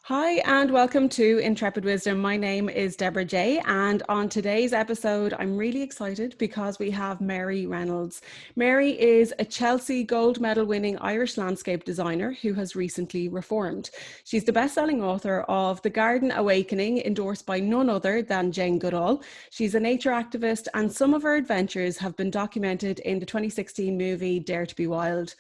Hi, and welcome to Intrepid Wisdom. My name is Deborah J, and on today's episode, I'm really excited because we have Mary Reynolds. Mary is a Chelsea gold medal winning Irish landscape designer who has recently reformed. She's the best-selling author of The Garden Awakening, endorsed by none other than Jane Goodall. She's a nature activist, and some of her adventures have been documented in the 2016 movie Dare to be Wild.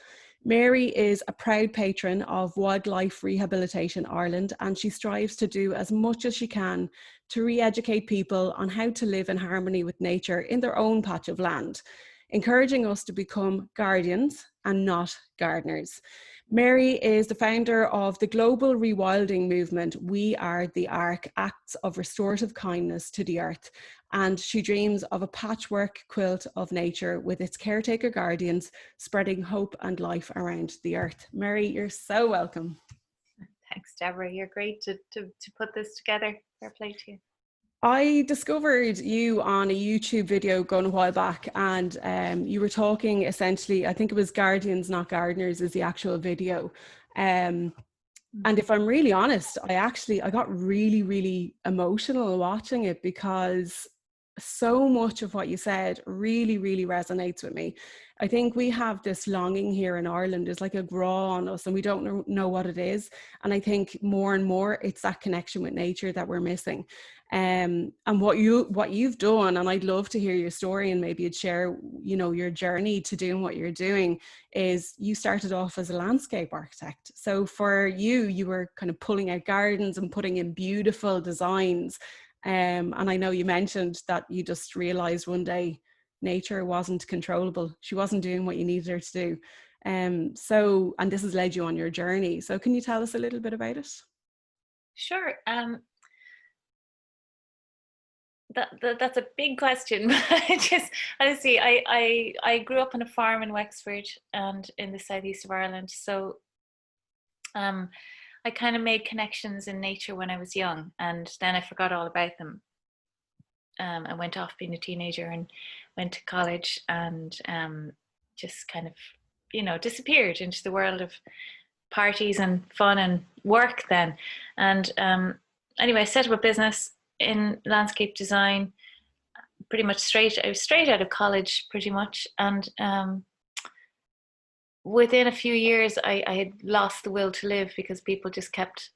Mary is a proud patron of Wildlife Rehabilitation Ireland, and she strives to do as much as she can to re-educate people on how to live in harmony with nature in their own patch of land, encouraging us to become guardians and not gardeners. Mary is the founder of the Global Rewilding movement. We are the ARK, acts of restorative kindness to the earth. And she dreams of a patchwork quilt of nature with its caretaker guardians, spreading hope and life around the earth. Mary, you're so welcome. Thanks, Deborah. You're great to put this together. Fair play to you. I discovered you on a YouTube video going a while back, and you were talking essentially, I think it was Guardians, Not Gardeners is the actual video. And if I'm really honest, I got really, really emotional watching it because so much of what you said really, really resonates with me. I think we have this longing here in Ireland. There's like a graw on us and we don't know what it is. And I think more and more it's that connection with nature that we're missing. And what you've done, and I'd love to hear your story and maybe you'd share, your journey to doing what you're doing, is you started off as a landscape architect. So for you were kind of pulling out gardens and putting in beautiful designs. And I know you mentioned that you just realized one day nature wasn't controllable. She wasn't doing what you needed her to do. And this has led you on your journey. So can you tell us a little bit about it? Sure. That's a big question. Just honestly, I grew up on a farm in Wexford and in the southeast of Ireland. So I kind of made connections in nature when I was young, and then I forgot all about them. I went off being a teenager and went to college and just kind of, disappeared into the world of parties and fun and work then. And anyway, I set up a business in landscape design pretty much I was straight out of college pretty much. And within a few years, I had lost the will to live because people just kept,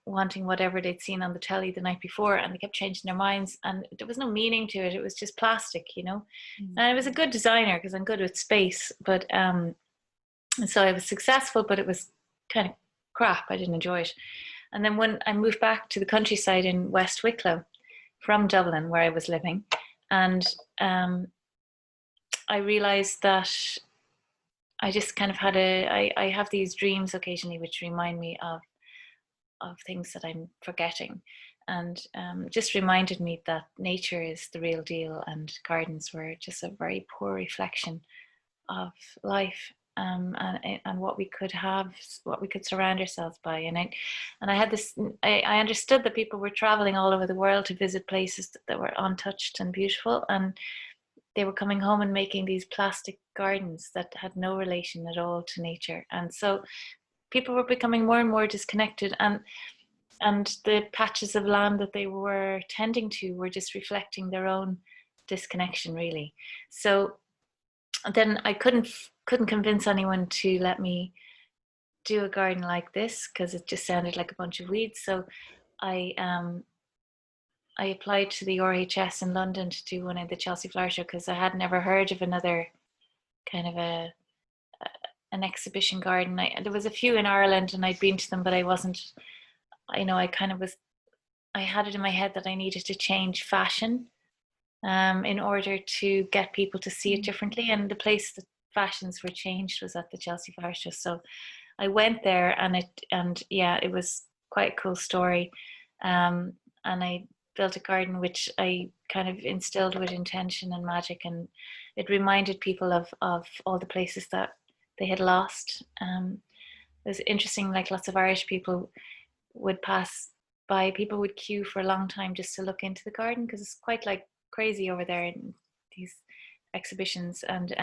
wanting whatever they'd seen on the telly the night before, and they kept changing their minds, and there was no meaning to it. It was just plastic, And I was a good designer because I'm good with space, but and so I was successful, but it was kind of crap. I didn't enjoy it. And then when I moved back to the countryside in West Wicklow from Dublin, where I was living, and I realized that I just kind of had I have these dreams occasionally which remind me of things that I'm forgetting, and just reminded me that nature is the real deal, and gardens were just a very poor reflection of life, and what we could have, what we could surround ourselves by. And I had this, I understood that people were traveling all over the world to visit places that were untouched and beautiful, and they were coming home and making these plastic gardens that had no relation at all to nature. And so people were becoming more and more disconnected, and the patches of land that they were tending to were just reflecting their own disconnection, really. So then I couldn't convince anyone to let me do a garden like this because it just sounded like a bunch of weeds. So I applied to the RHS in London to do one at the Chelsea Flower Show because I had never heard of another kind of an exhibition garden. There was a few in Ireland and I'd been to them, but I wasn't, I had it in my head that I needed to change fashion in order to get people to see it differently. And the place that fashions were changed was at the Chelsea Flower Show. So I went there, and it was quite a cool story. And I built a garden which I kind of instilled with intention and magic, and it reminded people of all the places that they had lost. It was interesting, like lots of Irish people would pass by, people would queue for a long time just to look into the garden because it's quite like crazy over there in these exhibitions. And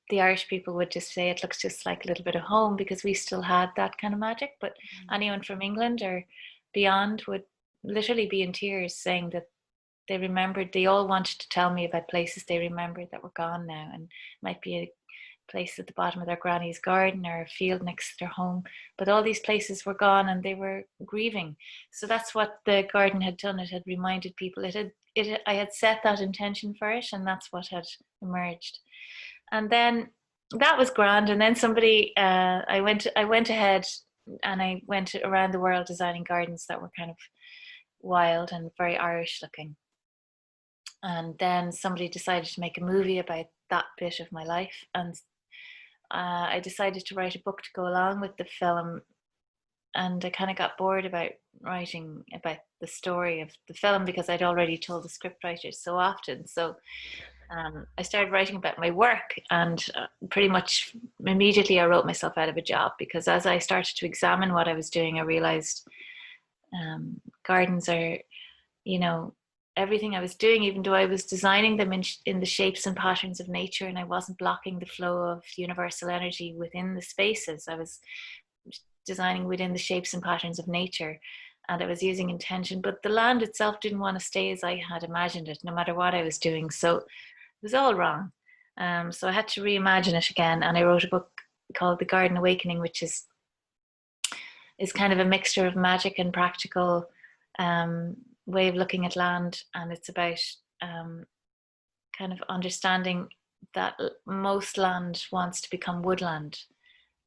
the Irish people would just say it looks just like a little bit of home, because we still had that kind of magic. But anyone from England or beyond would literally be in tears, saying that they remembered, they all wanted to tell me about places they remembered that were gone now, and it might be a place at the bottom of their granny's garden or a field next to their home, but all these places were gone and they were grieving. So that's what the garden had done. It had reminded people, I had set that intention for it, and that's what had emerged. And then that was grand. And then somebody, I went ahead and I went around the world designing gardens that were kind of wild and very Irish looking. And then somebody decided to make a movie about that bit of my life, and I decided to write a book to go along with the film. And I kind of got bored about writing about the story of the film, because I'd already told the scriptwriters so often. So I started writing about my work, and pretty much immediately I wrote myself out of a job, because as I started to examine what I was doing, I realized gardens are, everything I was doing, even though I was designing them in the shapes and patterns of nature, and I wasn't blocking the flow of universal energy within the spaces. I was designing within the shapes and patterns of nature, and I was using intention, but the land itself didn't want to stay as I had imagined it, no matter what I was doing. So it was all wrong. So I had to reimagine it again, and I wrote a book called The Garden Awakening, which is kind of a mixture of magic and practical way of looking at land. And it's about kind of understanding that most land wants to become woodland,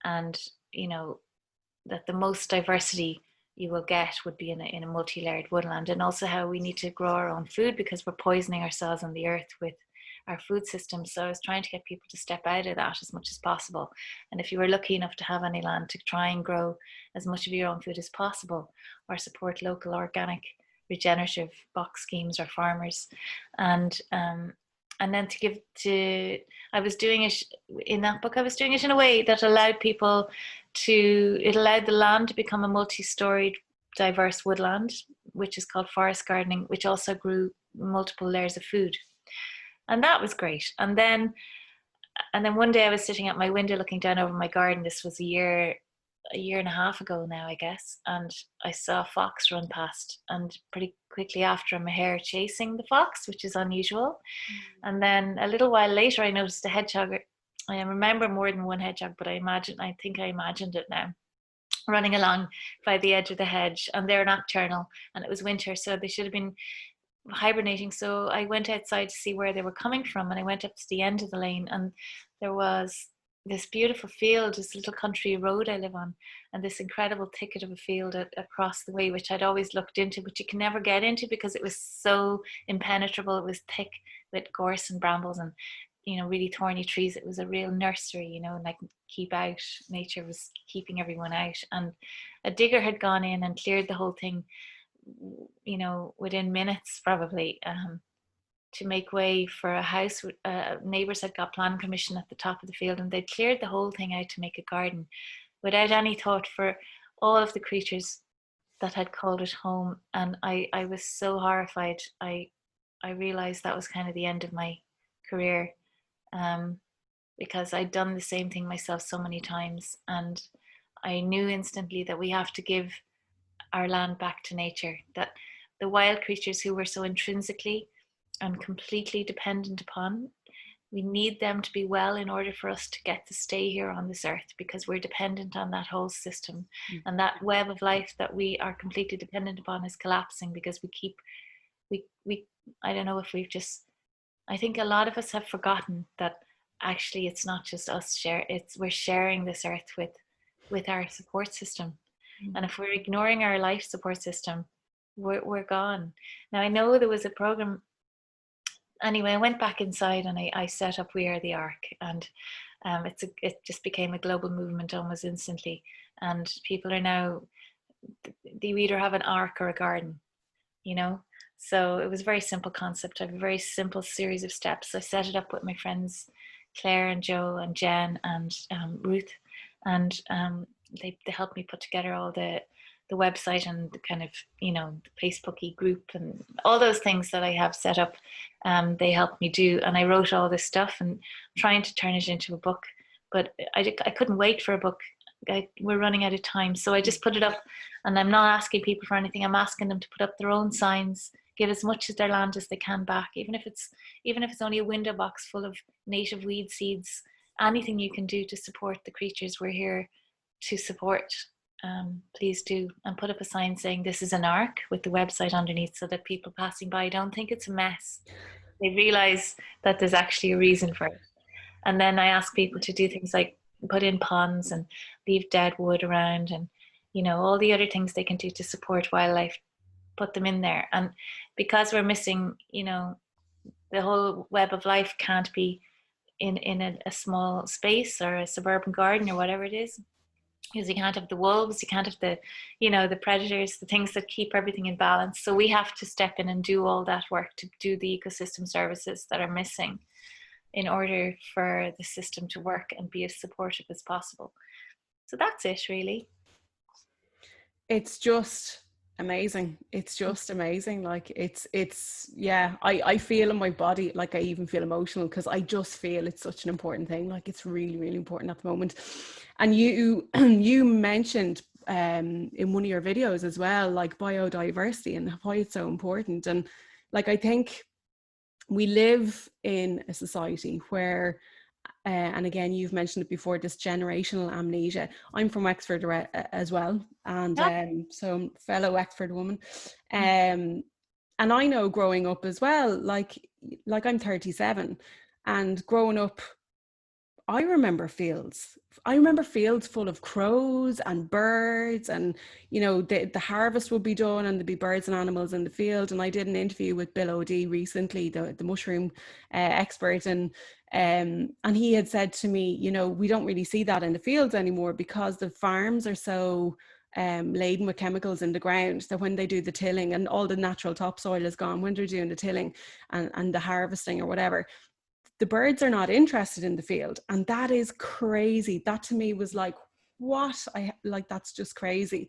and that the most diversity you will get would be in a multi-layered woodland. And also how we need to grow our own food, because we're poisoning ourselves and the earth with our food system. So I was trying to get people to step out of that as much as possible. And if you were lucky enough to have any land, to try and grow as much of your own food as possible, or support local organic regenerative box schemes or farmers. And then I was doing it in that book, I was doing it in a way that allowed it allowed the land to become a multi-storied diverse woodland, which is called forest gardening, which also grew multiple layers of food. And that was great. And then one day I was sitting at my window looking down over my garden. This was a year and a half ago now, I guess. And I saw a fox run past, and pretty quickly after him, a hare chasing the fox, which is unusual. And then a little while later, I noticed a hedgehog. I remember more than one hedgehog, but I think I imagined it now, running along by the edge of the hedge. And they're nocturnal, and it was winter, so they should have been hibernating. So I went outside to see where they were coming from, and I went up to the end of the lane, and there was this beautiful field, this little country road I live on, and this incredible thicket of a field across the way, which I'd always looked into, but you can never get into because it was so impenetrable. It was thick with gorse and brambles and really thorny trees. It was a real nursery, and like keep out. Nature was keeping everyone out, and a digger had gone in and cleared the whole thing, within minutes probably, to make way for a house. Neighbours had got planning permission at the top of the field, and they'd cleared the whole thing out to make a garden without any thought for all of the creatures that had called it home. And I was so horrified. I realized that was kind of the end of my career, because I'd done the same thing myself so many times, and I knew instantly that we have to give our land back to nature, that the wild creatures who we're so intrinsically and completely dependent upon, we need them to be well in order for us to get to stay here on this earth, because we're dependent on that whole system. And that web of life that we are completely dependent upon is collapsing, because we I don't know if we've just, I think a lot of us have forgotten that actually it's not just us we're sharing this earth with our support system. And if we're ignoring our life support system, we're gone. Now I know there was a program. Anyway, I went back inside and I set up We Are the ARK, and it just became a global movement almost instantly. And people are now, they either have an ARK or a garden, So it was a very simple concept. I have a very simple series of steps. I set it up with my friends Claire and Joe and Jen and Ruth, and they helped me put together all the the website and the kind of, you know, the Facebooky group and all those things that I have set up, they helped me do. And I wrote all this stuff and trying to turn it into a book, but I couldn't wait for a book. We're running out of time. So I just put it up, and I'm not asking people for anything. I'm asking them to put up their own signs, give as much of their land as they can back, even if it's only a window box full of native weed seeds. Anything you can do to support the creatures we're here to support, please do. And put up a sign saying this is an ARK with the website underneath, so that people passing by don't think it's a mess. They realize that there's actually a reason for it. And then I ask people to do things like put in ponds and leave dead wood around, and, you know, all the other things they can do to support wildlife, put them in there. And because we're missing, you know, the whole web of life can't be in a small space or a suburban garden or whatever it is, because you can't have the wolves, you can't have the, you know, the predators, the things that keep everything in balance. So we have to step in and do all that work to do the ecosystem services that are missing in order for the system to work and be as supportive as possible. So that's it, really. It's just amazing. It's just amazing. Like it's yeah, I feel in my body, like I even feel emotional, because I just feel it's such an important thing. Like it's really, really important at the moment. And you mentioned in one of your videos as well, like biodiversity and why it's so important. And like, I think we live in a society where and again, you've mentioned it before, this generational amnesia. I'm from Wexford as well, and so I'm a fellow Wexford woman. And I know growing up as well, like I'm 37, and growing up, I remember fields full of crows and birds, and, you know, the harvest would be done and there'd be birds and animals in the field. And I did an interview with Bill O'D recently, the mushroom expert, and he had said to me, you know, we don't really see that in the fields anymore because the farms are so laden with chemicals in the ground that when they do the tilling and all the natural topsoil is gone when they're doing the tilling and the harvesting or whatever, the birds are not interested in the field. And that is crazy. That to me was like, what? That's just crazy.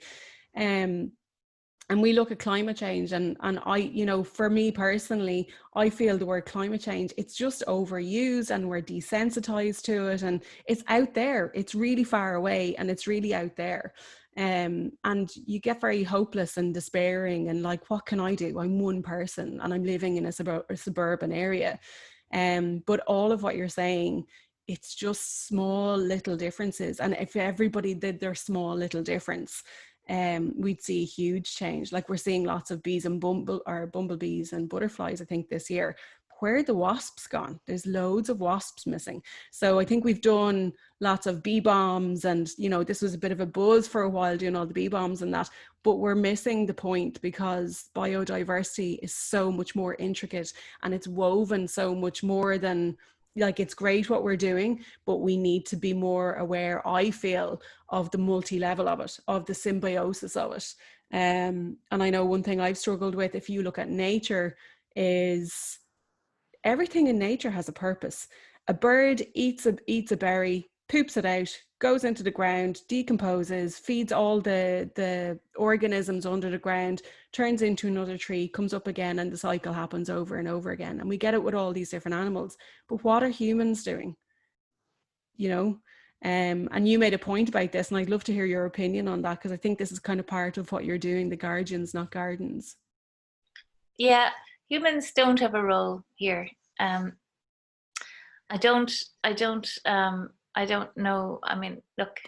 And we look at climate change, and I, you know, for me personally, I feel the word climate change, it's just overused and we're desensitized to it, and it's out there. It's really far away and it's really out there. And you get very hopeless and despairing and like, what can I do? I'm one person and I'm living in a suburban area. But all of what you're saying, it's just small little differences. And if everybody did their small little difference, we'd see a huge change. Like we're seeing lots of bees and bumblebees and butterflies, I think, this year. Where are the wasps gone? There's loads of wasps missing. So I think we've done lots of bee bombs, and, you know, this was a bit of a buzz for a while doing all the bee bombs and that, but we're missing the point, because biodiversity is so much more intricate and it's woven so much more than, like, it's great what we're doing, but we need to be more aware, I feel, of the multi-level of it, of the symbiosis of it. And I know one thing I've struggled with, if you look at nature, is everything in nature has a purpose. A bird eats a berry, poops it out, goes into the ground, decomposes, feeds all the organisms under the ground, turns into another tree, comes up again, and the cycle happens over and over again. And we get it with all these different animals. But what are humans doing? You know? And you made a point about this, and I'd love to hear your opinion on that, because I think this is kind of part of what you're doing, the guardians, not gardens. Yeah, humans don't have a role here. I don't know. I mean, look,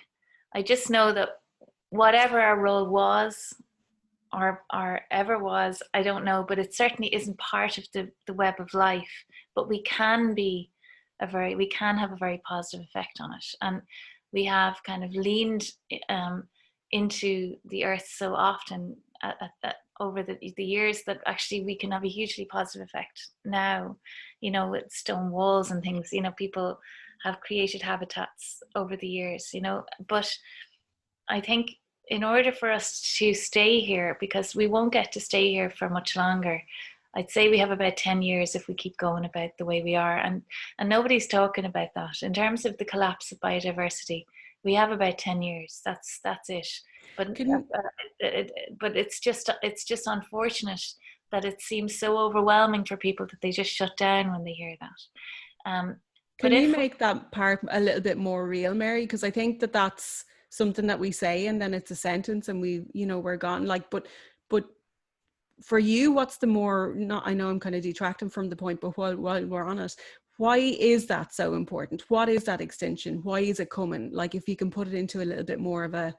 I just know that whatever our role was or ever was, I don't know, but it certainly isn't part of the web of life. But we can have a very positive effect on it. And we have kind of leaned into the earth so often over the years that actually we can have a hugely positive effect now, you know, with stone walls and things. You know, people have created habitats over the years, you know. But I think in order for us to stay here, because we won't get to stay here for much longer, I'd say we have about 10 years if we keep going about the way we are. And nobody's talking about that. In terms of the collapse of biodiversity, We have about 10 years. That's it. But Can but it's just unfortunate that it seems so overwhelming for people that they just shut down when they hear that. But Can you if make that part a little bit more real, Mary? Because I think that that's something that we say and then it's a sentence and we, you know, we're gone. Like, but for you, what's the more, not, I know I'm kind of detracting from the point, but while we're on it, why is that so important? What is that extinction? Why is it coming? Like, if you can put it into a little bit more of a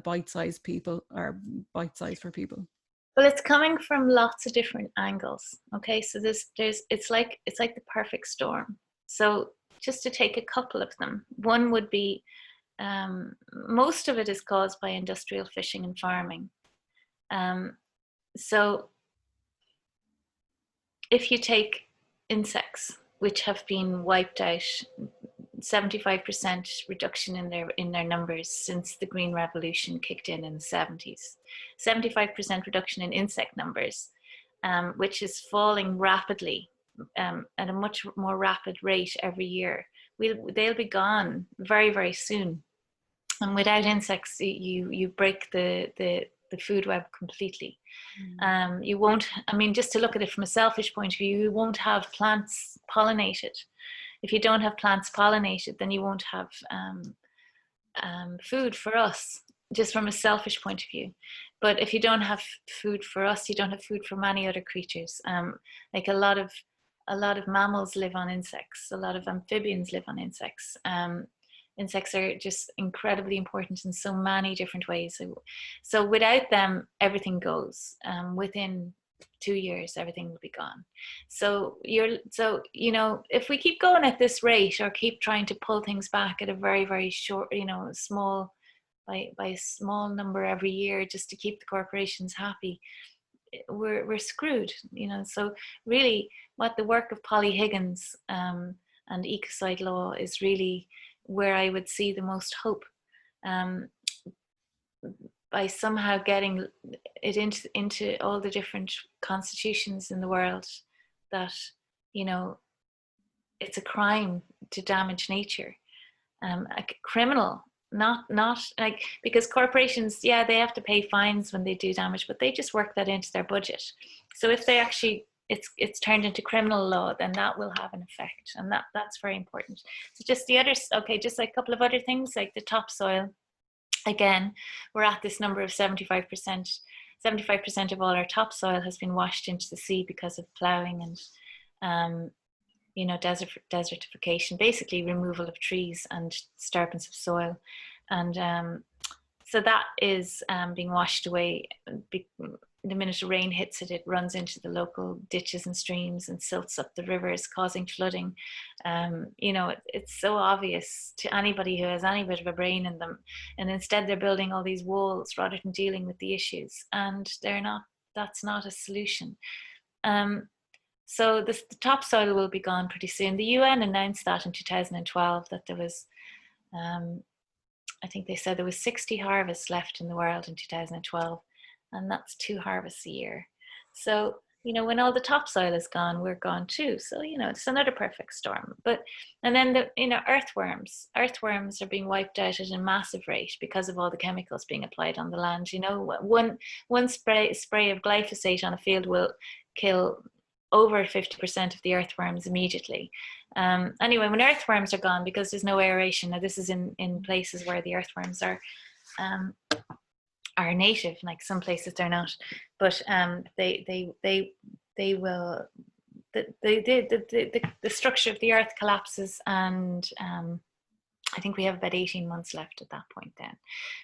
bite-sized people, or bite-sized for people. Well, it's coming from lots of different angles. Okay, so there's it's like the perfect storm. So just to take a couple of them, one would be most of it is caused by industrial fishing and farming. So if you take insects, which have been wiped out, 75% reduction in their numbers since the Green Revolution kicked in the 70s. 75% reduction in insect numbers, which is falling rapidly at a much more rapid rate every year. They'll be gone very, very soon. And without insects, you break the food web completely. You won't, I mean, just to look at it from a selfish point of view, you won't have plants pollinated. If you don't have plants pollinated, then you won't have food for us, just from a selfish point of view. But if you don't have food for us, you don't have food for many other creatures. Like a lot of mammals live on insects. A lot of amphibians live on insects. Insects are just incredibly important in so many different ways. So without them, everything goes. Within 2 years, everything will be gone. So you know, if we keep going at this rate, or keep trying to pull things back at a very, very short, you know, small, by a small number every year, just to keep the corporations happy, we're screwed. You know, so really, what the work of Polly Higgins and ecocide law is really where I would see the most hope, by somehow getting it into all the different constitutions in the world, that, you know, it's a crime to damage nature, a criminal, not like, because corporations, yeah, they have to pay fines when they do damage, but they just work that into their budget. So if they actually, it's turned into criminal law, then that will have an effect, and that's very important. So just the others, okay, just like a couple of other things, like the topsoil. Again, we're at this number of 75%. 75% of all our topsoil has been washed into the sea because of ploughing and you know, desertification, basically removal of trees and disturbance of soil. And so that is being washed away. The minute a rain hits it, it runs into the local ditches and streams and silts up the rivers, causing flooding. You know, it's so obvious to anybody who has any bit of a brain in them. And instead they're building all these walls rather than dealing with the issues. And that's not a solution. So the topsoil will be gone pretty soon. The UN announced that in 2012, that there was, I think they said there was 60 harvests left in the world in 2012. And that's 2 harvests a year. So, you know, when all the topsoil is gone, we're gone too. So, you know, it's another perfect storm. And then earthworms are being wiped out at a massive rate because of all the chemicals being applied on the land. You know, one spray of glyphosate on a field will kill over 50% of the earthworms immediately. Anyway, when earthworms are gone, because there's no aeration, now this is in places where the earthworms are native, like some places they're not, but they will, the structure of the earth collapses, and I think we have about 18 months left at that point then.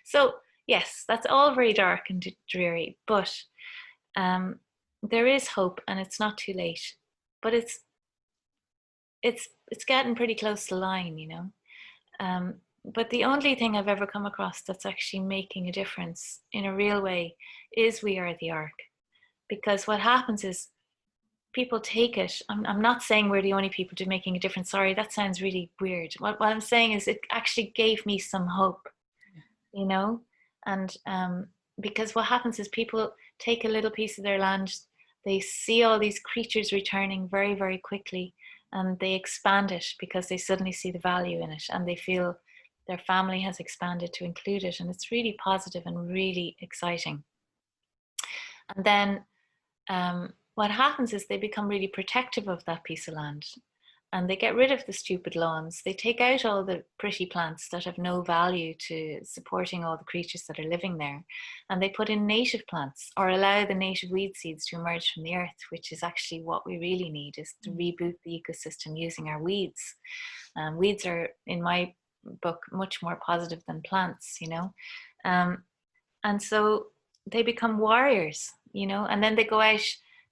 So yes, that's all very dark and dreary, but there is hope, and it's not too late, but it's getting pretty close to the line, you know. But the only thing I've ever come across that's actually making a difference in a real way is We Are the ARK. Because what happens is people take it. I'm not saying we're the only people making a difference. Sorry, that sounds really weird. What I'm saying is it actually gave me some hope, you know? And because what happens is people take a little piece of their land, they see all these creatures returning very, very quickly, and they expand it because they suddenly see the value in it, and they feel their family has expanded to include it, and it's really positive and really exciting. And then what happens is they become really protective of that piece of land, and they get rid of the stupid lawns. They take out all the pretty plants that have no value to supporting all the creatures that are living there, and they put in native plants, or allow the native weed seeds to emerge from the earth, which is actually what we really need, is to reboot the ecosystem using our weeds. Weeds are, in my book, much more positive than plants, you know. And so they become warriors, you know, and then they go out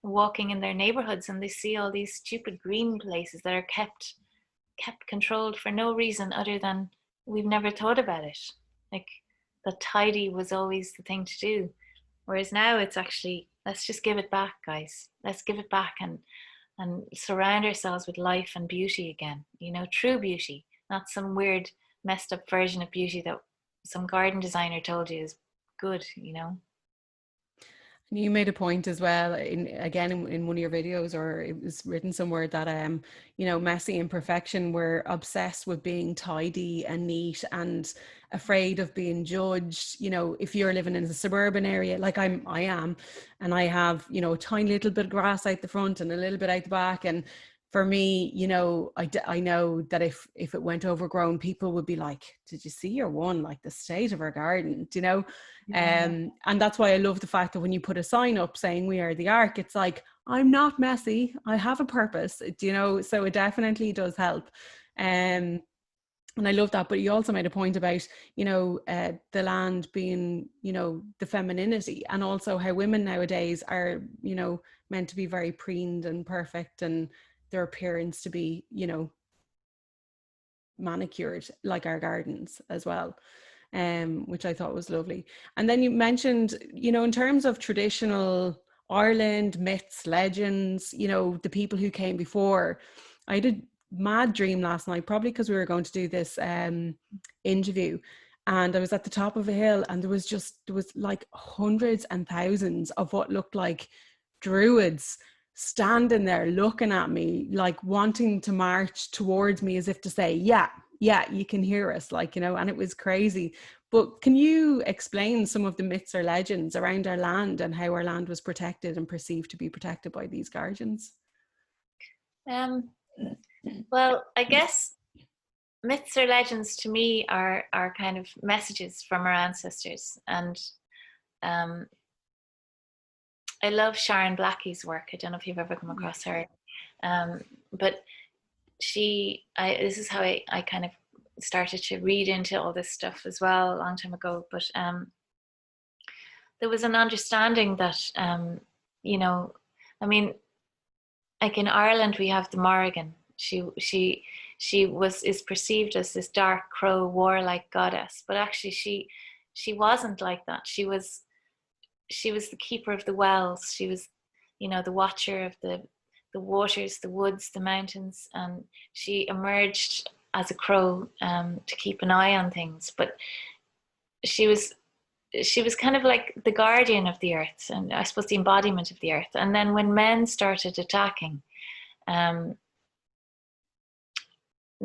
walking in their neighborhoods and they see all these stupid green places that are kept controlled for no reason other than we've never thought about it. Like, the tidy was always the thing to do, whereas now it's actually, let's just give it back, guys. Let's give it back and surround ourselves with life and beauty again, you know, true beauty, not some weird messed up version of beauty that some garden designer told you is good, you know. You made a point as well in one of your videos, or it was written somewhere, that you know, messy and perfection, we're obsessed with being tidy and neat and afraid of being judged. You know, if you're living in a suburban area like I am, and I have, you know, a tiny little bit of grass out the front and a little bit out the back, and for me, you know, I know that if it went overgrown, people would be like, did you see your one, like the state of our garden, you know? And that's why I love the fact that when you put a sign up saying we are the ARK, it's like, I'm not messy, I have a purpose, you know, so it definitely does help. And I love that. But you also made a point about, you know, the land being, you know, the femininity, and also how women nowadays are, you know, meant to be very preened and perfect, and their appearance to be, you know, manicured like our gardens as well, which I thought was lovely. And then you mentioned, you know, in terms of traditional Ireland myths, legends, you know, the people who came before. I did mad dream last night, probably because we were going to do this interview, and I was at the top of a hill, and there was like hundreds and thousands of what looked like druids standing there looking at me, like wanting to march towards me, as if to say, yeah, you can hear us, like, you know. And it was crazy. But can you explain some of the myths or legends around our land and how our land was protected and perceived to be protected by these guardians? Well, I guess myths or legends to me are kind of messages from our ancestors. And I love Sharon Blackie's work. I don't know if you've ever come across her, but this is how I kind of started to read into all this stuff as well a long time ago. But there was an understanding that, you know, I mean, like in Ireland we have the Morrigan. She is perceived as this dark crow warlike goddess, but actually she wasn't like that. She was the keeper of the wells. She was, you know, the watcher of the waters, the woods, the mountains, and she emerged as a crow to keep an eye on things. But she was kind of like the guardian of the earth, and I suppose the embodiment of the earth. And then when men started attacking,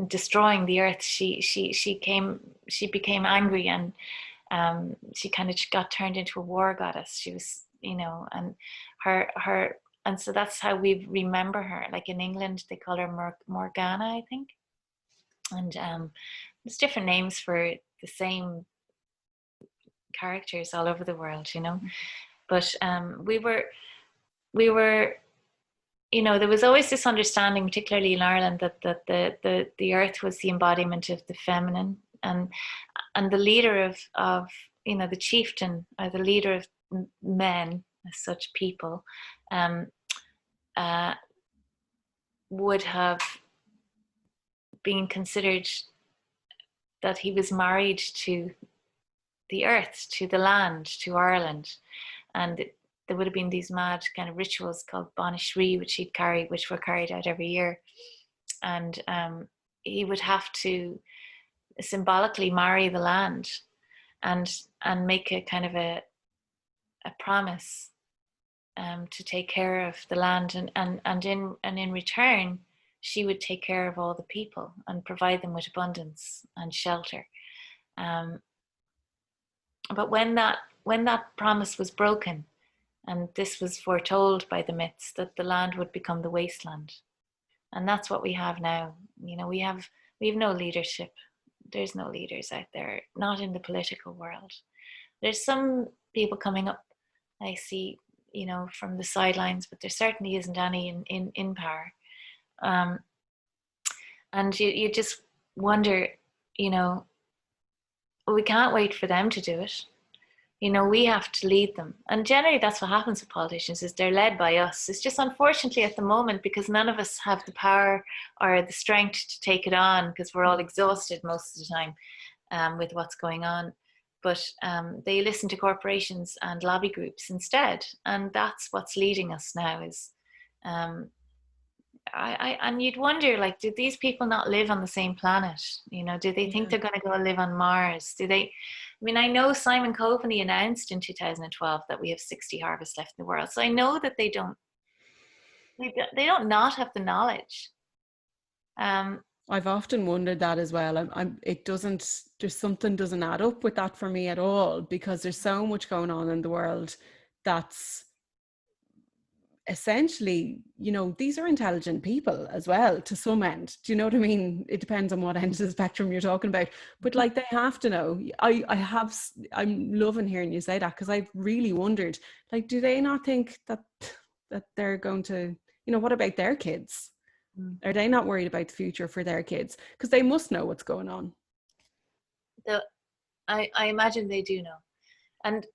destroying the earth, she became angry, and she kind of got turned into a war goddess. She was, you know, and her and so that's how we remember her. Like in England they call her Morgana, I think. And there's different names for the same characters all over the world, you know. But we were, you know, there was always this understanding, particularly in Ireland, that the earth was the embodiment of the feminine, and the leader of you know, the chieftain, or the leader of men as such people, would have been considered that he was married to the earth, to the land, to Ireland. And there would have been these mad kind of rituals called Banishri, which were carried out every year. And he would have to symbolically marry the land and make a kind of a promise to take care of the land, and in return she would take care of all the people and provide them with abundance and shelter. But when that promise was broken, and this was foretold by the myths that the land would become the wasteland, and that's what we have now. We have no leadership. There's no leaders out there, not in the political world. There's some people coming up, I see, from the sidelines, but there certainly isn't any in power. And you just wonder, we can't wait for them to do it. We have to lead them. And generally that's what happens with politicians, is they're led by us. It's just unfortunately at the moment, because none of us have the power or the strength to take it on, because we're all exhausted most of the time with what's going on. But they listen to corporations and lobby groups instead. And that's what's leading us now is, and you'd wonder, like, did these people not live on the same planet? Do they think they're going to go live on Mars? I know Simon Coveney announced in 2012 that we have 60 harvests left in the world. So I know that they don't not have the knowledge. I've often wondered that as well. There's something doesn't add up with that for me at all, because there's so much going on in the world that's essentially, these are intelligent people as well to some end. Do you know what I mean? It depends on what end of the spectrum you're talking about, but like, they have to know. I'm loving hearing you say that, because I've really wondered, like, do they not think that they're going to, what about their kids? Are they not worried about the future for their kids? Because they must know what's going on. I imagine they do know. And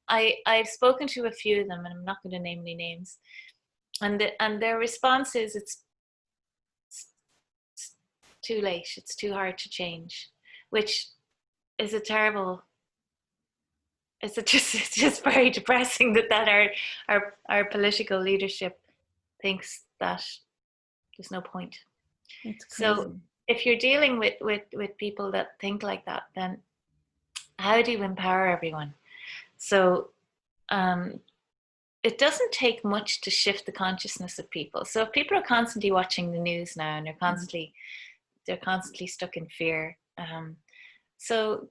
I've spoken to a few of them, and I'm not going to name any names. And their response is, it's too late. It's too hard to change, which is a terrible. It's just very depressing that our political leadership thinks that there's no point. So if you're dealing with people that think like that, then how do you empower everyone? So it doesn't take much to shift the consciousness of people. So if people are constantly watching the news now, and they're constantly stuck in fear. So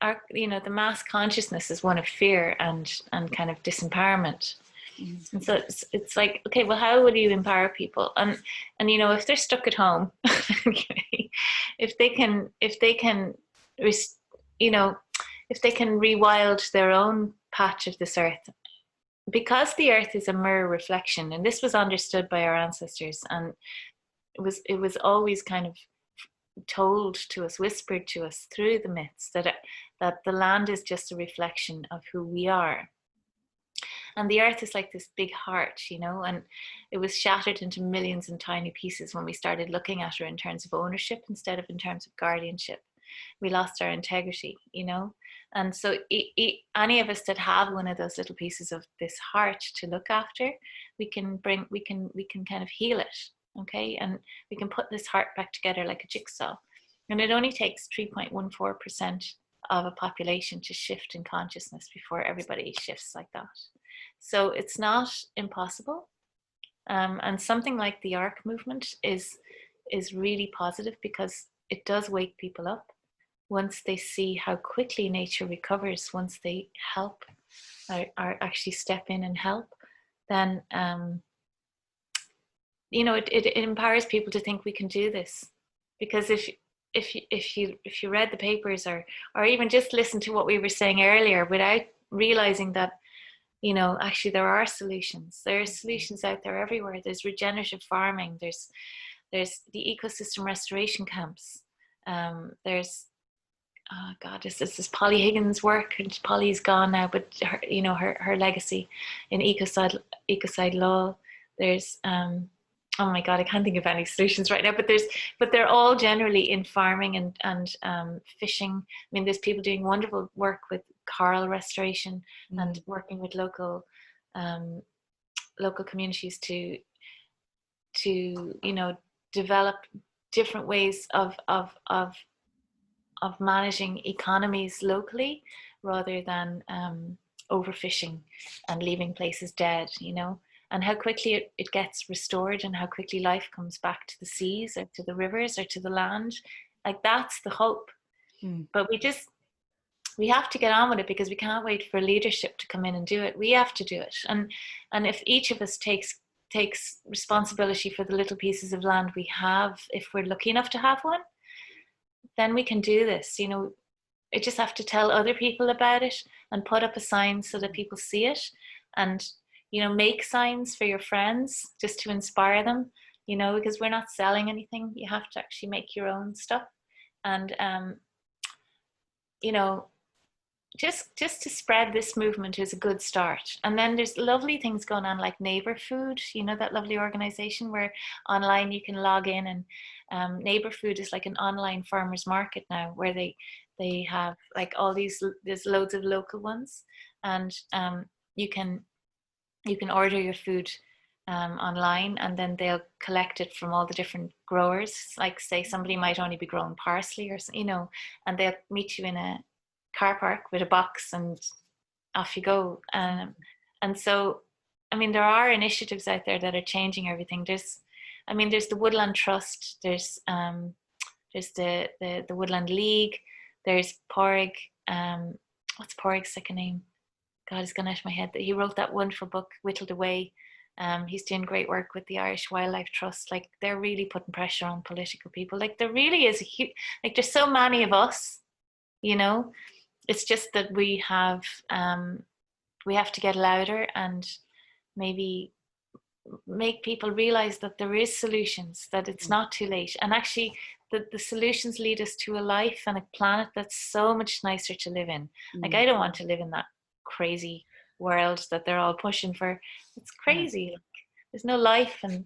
the mass consciousness is one of fear and kind of disempowerment. And so it's like, okay, well, how would you empower people? And if they're stuck at home, if they can rewild their own patch of this earth, because the earth is a mirror reflection, and this was understood by our ancestors, and it was always kind of told to us, whispered to us through the myths, that the land is just a reflection of who we are. And the earth is like this big heart, and it was shattered into millions and tiny pieces when we started looking at her in terms of ownership instead of in terms of guardianship. We lost our integrity, and so any of us that have one of those little pieces of this heart to look after, we can kind of heal it, okay? And we can put this heart back together like a jigsaw. And it only takes 3.14% of a population to shift in consciousness before everybody shifts like that. So it's not impossible. And something like the ARK movement is really positive, because it does wake people up. Once they see how quickly nature recovers, once they help or actually step in and help, then it empowers people to think we can do this. Because if you read the papers or even just listen to what we were saying earlier, without realizing that actually there are solutions. There are solutions out there everywhere. There's regenerative farming. There's the ecosystem restoration camps. There's this is Polly Higgins' work, and Polly's gone now, but her legacy in ecocide law. There's oh my God, I can't think of any solutions right now, but they're all generally in farming and fishing. I mean, there's people doing wonderful work with coral restoration and working with local communities to develop different ways of managing economies locally, rather than overfishing and leaving places dead, and how quickly it gets restored, and how quickly life comes back to the seas or to the rivers or to the land. Like, that's the hope. But we have to get on with it, because we can't wait for leadership to come in and do it. We have to do it. And if each of us takes responsibility for the little pieces of land we have, if we're lucky enough to have one, then we can do this. You know, I just have to tell other people about it and put up a sign so that people see it, and, you know, make signs for your friends just to inspire them, you know, because we're not selling anything. You have to actually make your own stuff. And, you know, just to spread this movement is a good start. And then there's lovely things going on, like Neighbor Food, you know, that lovely organization where online you can log in, and Neighbor Food is like an online farmers market now, where they have like all there's loads of local ones, and you can order your food online, and then they'll collect it from all the different growers. Like, say somebody might only be growing parsley, or, you know, and they'll meet you in a car park with a box, and off you go. And so, I mean, there are initiatives out there that are changing everything. There's the Woodland Trust, there's the Woodland League, there's Porrig, what's Porrig's second name? God, it's gone out of my head. He wrote that wonderful book, Whittled Away. He's doing great work with the Irish Wildlife Trust. Like, they're really putting pressure on political people. Like, there really is a huge, like, there's so many of us, you know. It's just that we have to get louder and maybe make people realize that there is solutions, that it's not too late. And actually, the solutions lead us to a life and a planet that's so much nicer to live in. Like, I don't want to live in that crazy world that they're all pushing for. It's crazy. Like, there's no life, and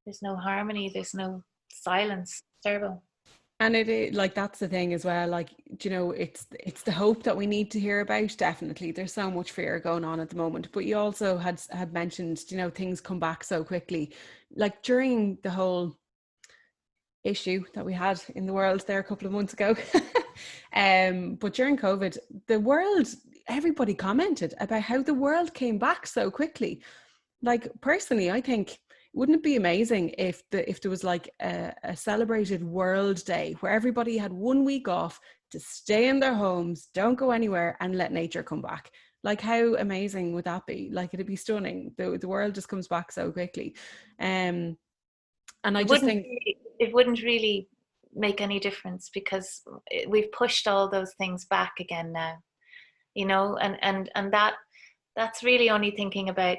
there's no harmony, there's no silence. It's terrible. And it is, like, that's the thing as well. Like, you know, it's the hope that we need to hear about. Definitely, there's so much fear going on at the moment. But you also had mentioned, you know, things come back so quickly. Like, during the whole issue that we had in the world there a couple of months ago, but during COVID, the world, everybody commented about how the world came back so quickly. Like, personally, I think, wouldn't it be amazing if there was like a celebrated World Day where everybody had 1 week off to stay in their homes, don't go anywhere, and let nature come back? Like, how amazing would that be? Like, it'd be stunning. The world just comes back so quickly. And I just think it wouldn't really make any difference, because we've pushed all those things back again now, you know, and that's really only thinking about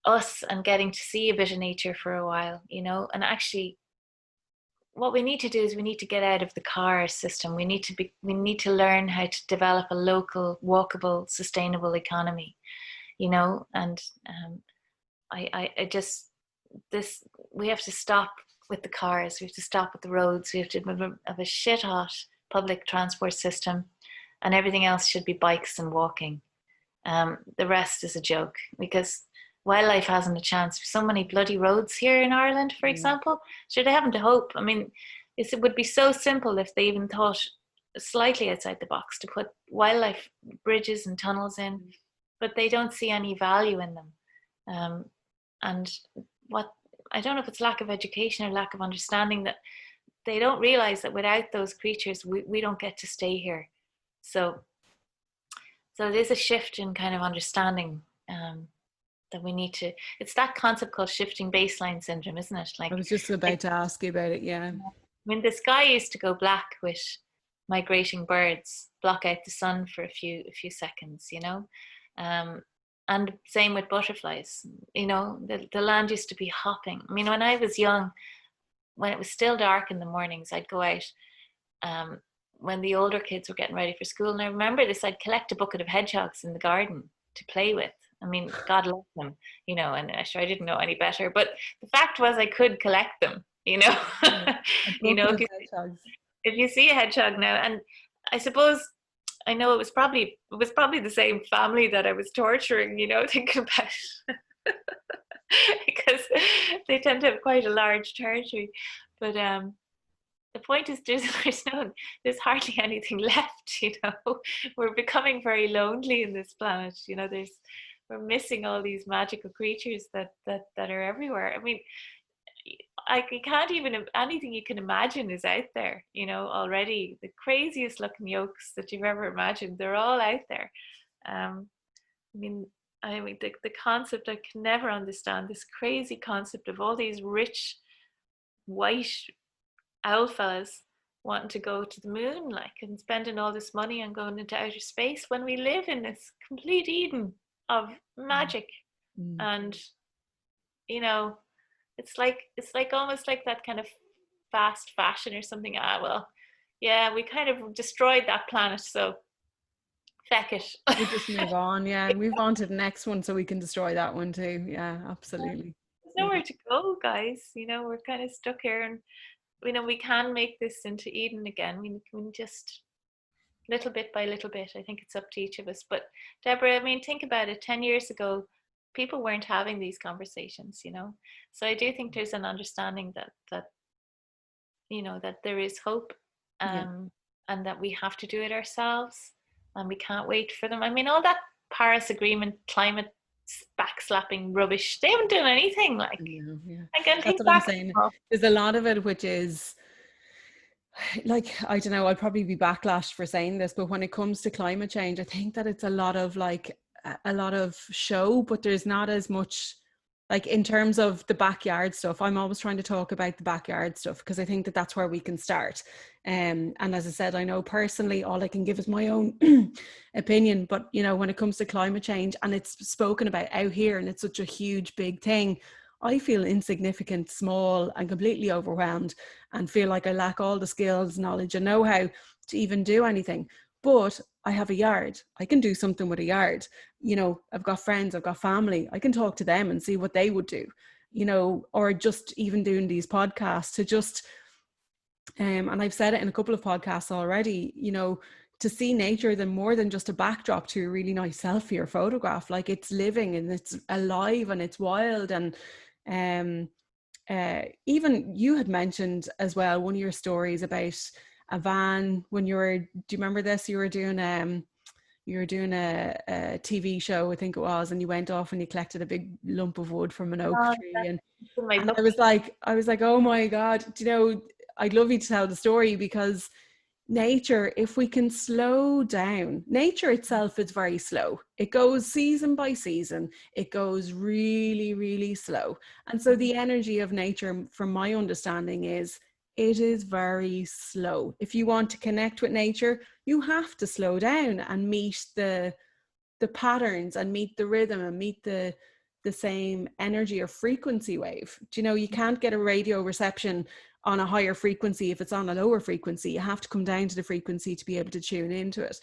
us and getting to see a bit of nature for a while, you know. And actually, what we need to do is we need to get out of the car system. We need to learn how to develop a local, walkable, sustainable economy, you know. And we have to stop with the cars. We have to stop with the roads. We have to have a shit hot public transport system, and everything else should be bikes and walking. The rest is a joke, because wildlife hasn't a chance. So many bloody roads here in Ireland, for example. Sure, they haven't a hope. I mean, it would be so simple if they even thought slightly outside the box to put wildlife bridges and tunnels in, but they don't see any value in them. And what, I don't know if it's lack of education or lack of understanding, that they don't realize that without those creatures, we don't get to stay here. So it is a shift in kind of understanding that we need to, it's that concept called shifting baseline syndrome, isn't it? Like, I was just about to ask you about it. Yeah. I mean, the sky used to go black with migrating birds, block out the sun for a few seconds, you know. And same with butterflies, you know, the land used to be hopping. I mean, when I was young, when it was still dark in the mornings, I'd go out when the older kids were getting ready for school. And I remember this, I'd collect a bucket of hedgehogs in the garden to play with. I mean, God love them, you know, and sure, I didn't know any better. But the fact was, I could collect them, you know. You know, if you see a hedgehog now, and I suppose, I know it was probably the same family that I was torturing, you know, thinking about, because they tend to have quite a large territory. But the point is, there's hardly anything left, you know. We're becoming very lonely in this planet, you know. We're missing all these magical creatures that are everywhere. I mean, you can't even, anything you can imagine is out there, you know, already. The craziest looking yolks that you've ever imagined, they're all out there. Um, I mean, the concept, I can never understand this crazy concept of all these rich white owl fellas wanting to go to the moon, like, and spending all this money on going into outer space when we live in this complete Eden of magic. And, you know, it's like almost like that kind of fast fashion or something. Well, yeah, we kind of destroyed that planet, so feck it. We just move on, yeah, and move on to the next one so we can destroy that one too. Yeah, absolutely. There's nowhere to go, guys. You know, we're kind of stuck here, and you know, we can make this into Eden again. We can just little bit by little bit. I think it's up to each of us. But Deborah, I mean, think about it. 10 years ago, people weren't having these conversations, you know. So I do think there's an understanding that you know, that there is hope, and that we have to do it ourselves, and we can't wait for them. I mean, all that Paris Agreement climate backslapping rubbish, they haven't done anything. Like, that's what I'm saying. There's a lot of it which is like, I don't know, I'll probably be backlashed for saying this, but when it comes to climate change, I think that it's a lot of show, but there's not as much, like, in terms of the backyard stuff. I'm always trying to talk about the backyard stuff because I think that that's where we can start. And as I said, I know personally all I can give is my own opinion, but you know, when it comes to climate change and it's spoken about out here and it's such a huge big thing, I feel insignificant, small, and completely overwhelmed, and feel like I lack all the skills, knowledge, and know-how to even do anything. But I have a yard. I can do something with a yard. You know, I've got friends, I've got family. I can talk to them and see what they would do, you know, or just even doing these podcasts to just, and I've said it in a couple of podcasts already, you know, to see nature then more than just a backdrop to a really nice selfie or photograph. Like, it's living and it's alive and it's wild. And even you had mentioned as well one of your stories about a van when you were, do you remember this? You were doing a TV show, I think it was, and you went off and you collected a big lump of wood from an oak tree. And I was like, oh my God, do you know, I'd love you to tell the story, because nature, if we can slow down, nature itself is very slow. It goes season by season. It goes really, really slow. And so the energy of nature, from my understanding, is it is very slow. If you want to connect with nature, you have to slow down and meet the patterns and meet the rhythm and meet the same energy or frequency wave. Do you know, you can't get a radio reception on a higher frequency if it's on a lower frequency. You have to come down to the frequency to be able to tune into it.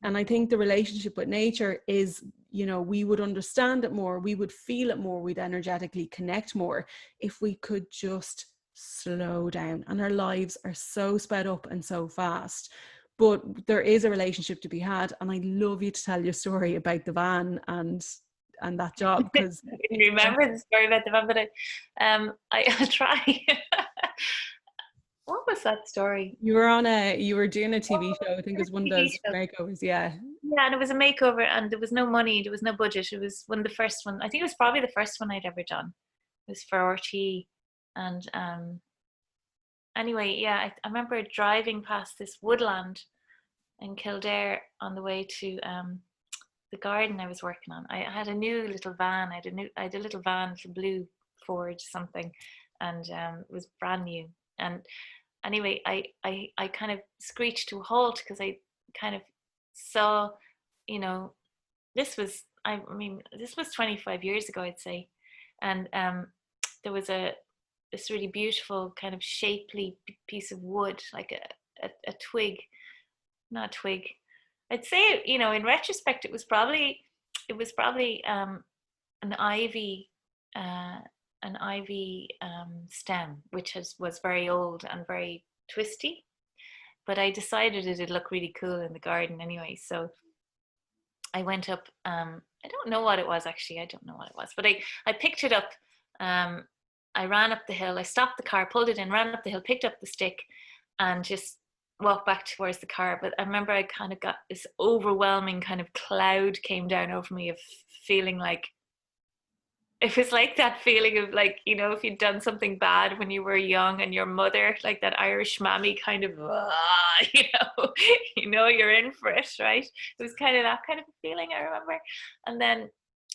And I think the relationship with nature is, you know, we would understand it more, we would feel it more, we'd energetically connect more if we could just slow down. And our lives are so sped up and so fast. But there is a relationship to be had. And I'd love you to tell your story about the van and that job, because I remember the story about the van, but I'll try. What was that story? You were doing a TV show. I think it was one of those makeovers. Yeah, and it was a makeover, and there was no money, there was no budget. It was one of the first one. I think it was probably the first one I'd ever done. It was for RT. And anyway, yeah, I remember driving past this woodland in Kildare on the way to the garden I was working on. I had a new little van. I had a little van, little blue Ford something, and it was brand new. And anyway, I kind of screeched to a halt because I kind of saw, you know, this was 25 years ago, I'd say, and there was this really beautiful kind of shapely piece of wood, like a twig, not a twig. I'd say, you know, in retrospect, it was probably an ivy stem, which was very old and very twisty. But I decided it'd look really cool in the garden anyway. So I went up. I don't know what it was actually. I don't know what it was, but I picked it up. I ran up the hill. I stopped the car, pulled it in, ran up the hill, picked up the stick, and just walked back towards the car. But I remember I kind of got this overwhelming kind of cloud came down over me of feeling like it was like that feeling of like, you know, if you'd done something bad when you were young and your mother, like that Irish mammy kind of, you know, you're in for it, right? It was kind of that kind of a feeling, I remember. And then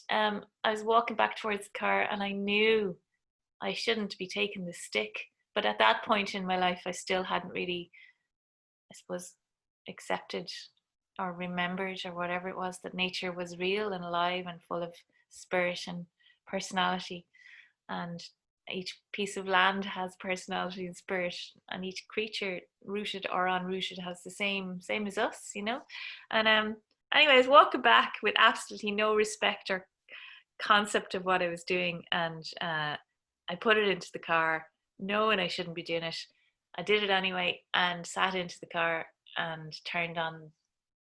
I was walking back towards the car and I knew I shouldn't be taking the stick. But at that point in my life, I still hadn't really, I suppose, accepted or remembered or whatever it was that nature was real and alive and full of spirit and personality, and each piece of land has personality and spirit, and each creature, rooted or unrooted, has the same as us, you know. And anyway, I was walking back with absolutely no respect or concept of what I was doing, and I put it into the car knowing I shouldn't be doing it. I did it anyway and sat into the car and turned on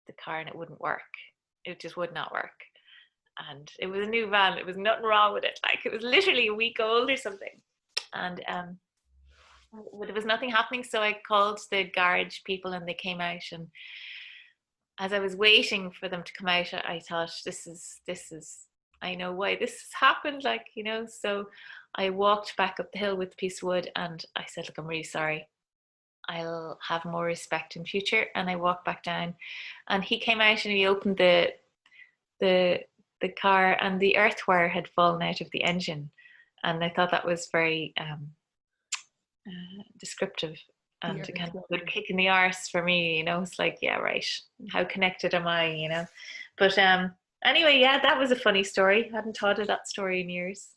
the car, and it wouldn't work. It just would not work. And it was a new van. It was nothing wrong with it. Like, it was literally a week old or something. And there was nothing happening. So I called the garage people and they came out. And as I was waiting for them to come out, I thought, this is, I know why this has happened. Like, you know, so I walked back up the hill with a piece of wood and I said, look, I'm really sorry. I'll have more respect in future. And I walked back down and he came out and he opened the car, and the earth wire had fallen out of the engine, and I thought that was very descriptive and a kind of good kick in the arse for me, you know. It's like, yeah, right, how connected am I, you know. But anyway, yeah, that was a funny story. I hadn't thought of that story in years.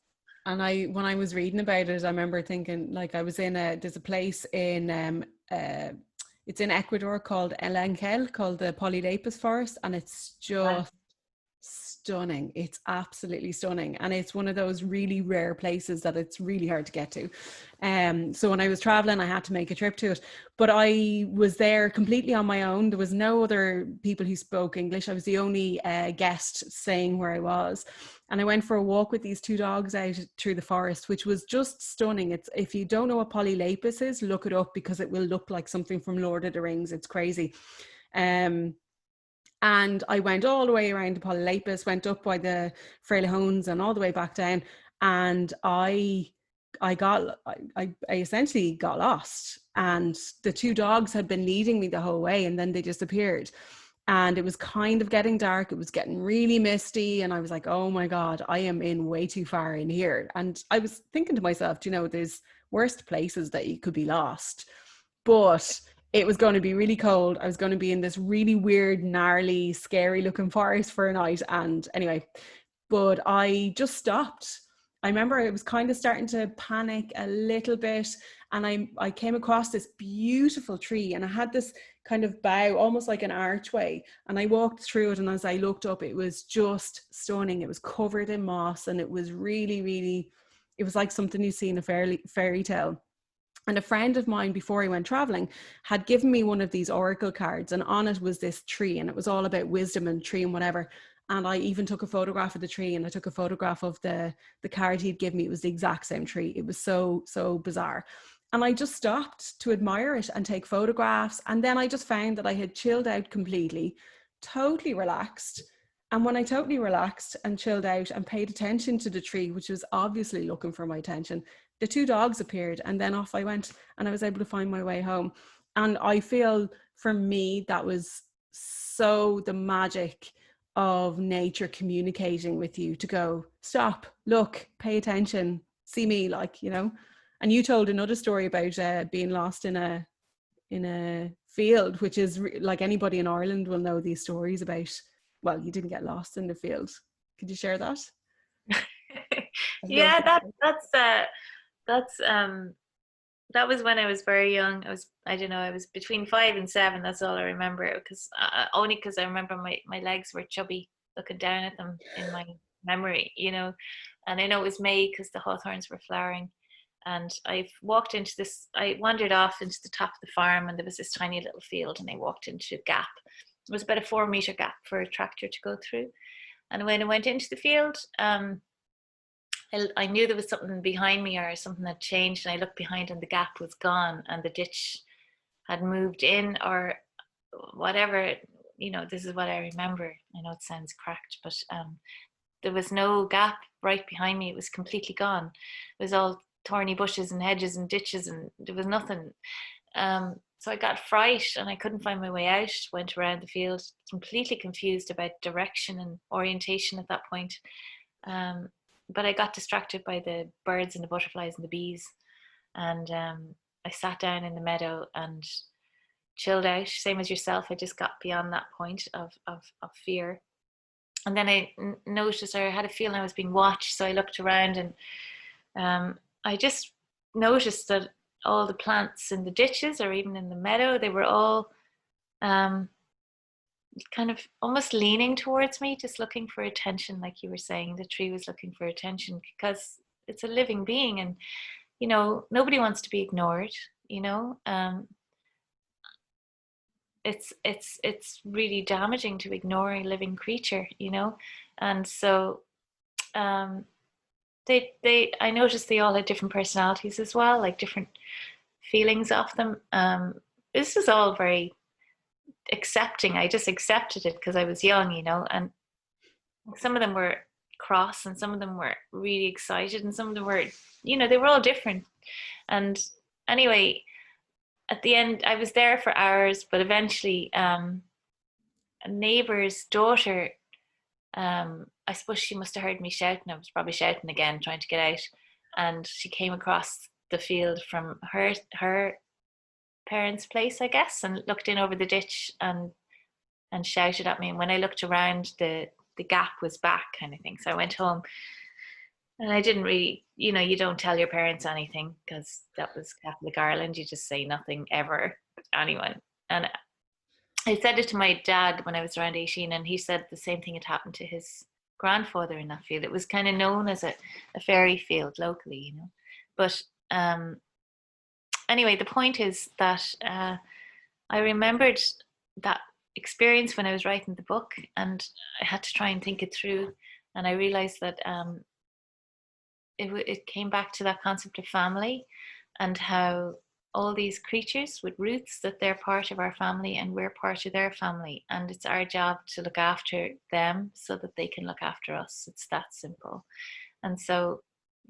And when I was reading about it, I remember thinking, like, I was there's a place in it's in Ecuador called El Enkel, called the Polylapus Forest, and it's just stunning. It's absolutely stunning, and it's one of those really rare places that it's really hard to get to. So when I was traveling, I had to make a trip to it, but I was there completely on my own. There was no other people who spoke English. I was the only guest staying where I was, and I went for a walk with these two dogs out through the forest, which was just stunning. It's, if you don't know what Polylapus is, look it up, because it will look like something from Lord of the Rings. It's crazy. And I went all the way around the Polylapus, went up by the Frailejones and all the way back down. And I essentially got lost. And the two dogs had been leading me the whole way, and then they disappeared. And it was kind of getting dark. It was getting really misty. And I was like, oh my God, I am in way too far in here. And I was thinking to myself, you know, there's worst places that you could be lost. But it was going to be really cold. I was going to be in this really weird, gnarly, scary looking forest for a night. And anyway, but I just stopped. I remember I was kind of starting to panic a little bit. And I came across this beautiful tree, and I had this kind of bough, almost like an archway. And I walked through it, and as I looked up, it was just stunning. It was covered in moss, and it was really, really, it was like something you see in a fairy tale. And a friend of mine, before he went traveling, had given me one of these oracle cards, and on it was this tree, and it was all about wisdom and tree and whatever. And I even took a photograph of the tree, and I took a photograph of the card he'd given me. It was the exact same tree. It was so bizarre. And I just stopped to admire it and take photographs. And then I just found that I had chilled out completely, totally relaxed. And when I totally relaxed and chilled out and paid attention to the tree, which was obviously looking for my attention, the two dogs appeared, and then off I went, and I was able to find my way home. And I feel, for me, that was so the magic of nature communicating with you, to go, stop, look, pay attention, see me, like, you know. And you told another story about being lost in a field, which is like, anybody in Ireland will know these stories about. Well, you didn't get lost in the field. Could you share that? Yeah, that was when I was very young. I don't know, I was between 5 and 7. That's all I remember, because only because I remember my legs were chubby looking down at them in my memory, you know. And I know it was May because the hawthorns were flowering. And I wandered off into the top of the farm, and there was this tiny little field, and I walked into a gap. It was about a 4-meter gap for a tractor to go through. And when I went into the field, I knew there was something behind me, or something had changed, and I looked behind and the gap was gone, and the ditch had moved in, or whatever, you know. This is what I remember. I know it sounds cracked, but there was no gap right behind me. It was completely gone. It was all thorny bushes and hedges and ditches, and there was nothing. So I got fright and I couldn't find my way out. Went around the field completely confused about direction and orientation at that point. But I got distracted by the birds and the butterflies and the bees. And I sat down in the meadow and chilled out, same as yourself. I just got beyond that point of fear. And then I noticed, or I had a feeling I was being watched. So I looked around, and I just noticed that all the plants in the ditches or even in the meadow, they were all kind of almost leaning towards me, just looking for attention. Like you were saying, the tree was looking for attention because it's a living being, and nobody wants to be ignored. It's really damaging to ignore a living creature, and so I noticed they all had different personalities as well, like different feelings of them. This is all very accepting. I just accepted it because I was young, and some of them were cross and some of them were really excited and some of them were, they were all different. And anyway, at the end, I was there for hours, but eventually a neighbor's daughter, I suppose she must have heard me shouting. I was probably shouting again, trying to get out. And she came across the field from her parents' place, I guess, and looked in over the ditch and shouted at me. And when I looked around, the gap was back, kind of thing. So I went home. And I didn't really, you don't tell your parents anything because that was Catholic Ireland. You just say nothing ever to anyone. And I said it to my dad when I was around 18, and he said the same thing had happened to his grandfather in that field. It was kind of known as a fairy field locally, But anyway, the point is that I remembered that experience when I was writing the book, and I had to try and think it through. And I realized that it came back to that concept of family and how all these creatures with roots, that they're part of our family and we're part of their family, and it's our job to look after them so that they can look after us. It's that simple. And so